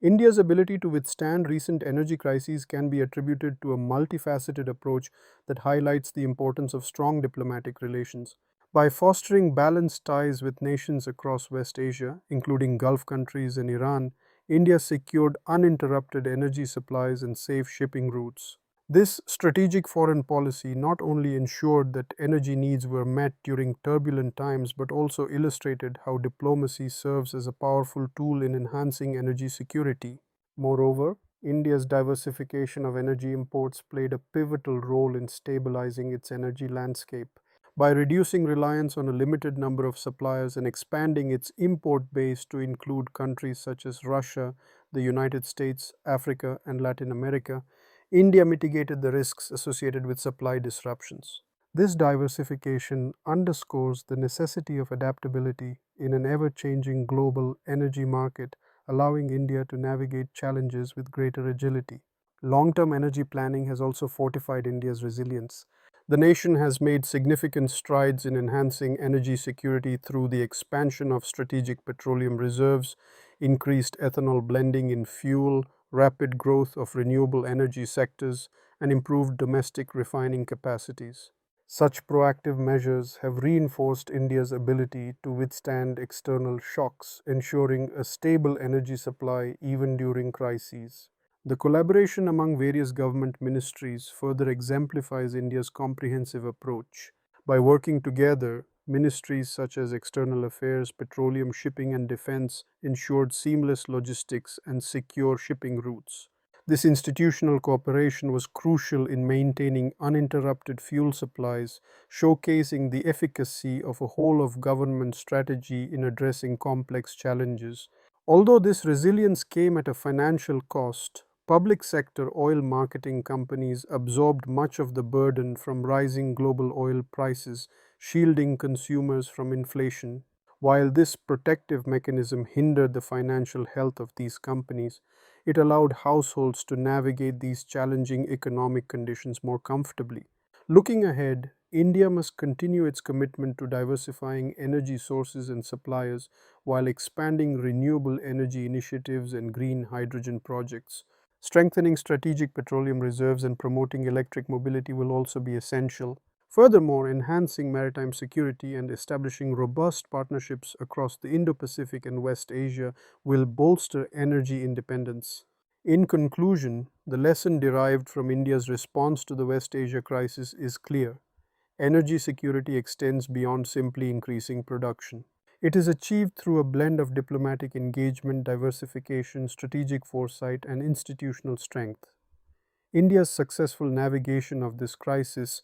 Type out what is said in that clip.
India's ability to withstand recent energy crises can be attributed to a multifaceted approach that highlights the importance of strong diplomatic relations. By fostering balanced ties with nations across West Asia, including Gulf countries and Iran, India secured uninterrupted energy supplies and safe shipping routes. This strategic foreign policy not only ensured that energy needs were met during turbulent times but also illustrated how diplomacy serves as a powerful tool in enhancing energy security. Moreover, India's diversification of energy imports played a pivotal role in stabilizing its energy landscape. By reducing reliance on a limited number of suppliers and expanding its import base to include countries such as Russia, the United States, Africa, and Latin America, India mitigated the risks associated with supply disruptions. This diversification underscores the necessity of adaptability in an ever changing global energy market, allowing India to navigate challenges with greater agility. Long term energy planning has also fortified India's resilience. The nation has made significant strides in enhancing energy security through the expansion of strategic petroleum reserves, increased ethanol blending in fuel, rapid growth of renewable energy sectors, and improved domestic refining capacities. Such proactive measures have reinforced India's ability to withstand external shocks, ensuring a stable energy supply even during crises. The collaboration among various government ministries further exemplifies India's comprehensive approach. By working together, ministries such as External Affairs, Petroleum, Shipping, and Defense ensured seamless logistics and secure shipping routes. This institutional cooperation was crucial in maintaining uninterrupted fuel supplies, showcasing the efficacy of a whole of government strategy in addressing complex challenges. Although this resilience came at a financial cost, public sector oil marketing companies absorbed much of the burden from rising global oil prices, shielding consumers from inflation. While this protective mechanism hindered the financial health of these companies, it allowed households to navigate these challenging economic conditions more comfortably. Looking ahead, India must continue its commitment to diversifying energy sources and suppliers while expanding renewable energy initiatives and green hydrogen projects. Strengthening strategic petroleum reserves and promoting electric mobility will also be essential. Furthermore, enhancing maritime security and establishing robust partnerships across the Indo Pacific and West Asia will bolster energy independence. In conclusion, the lesson derived from India's response to the West Asia crisis is clear. Energy security extends beyond simply increasing production. It is achieved through a blend of diplomatic engagement, diversification, strategic foresight, and institutional strength. India's successful navigation of this crisis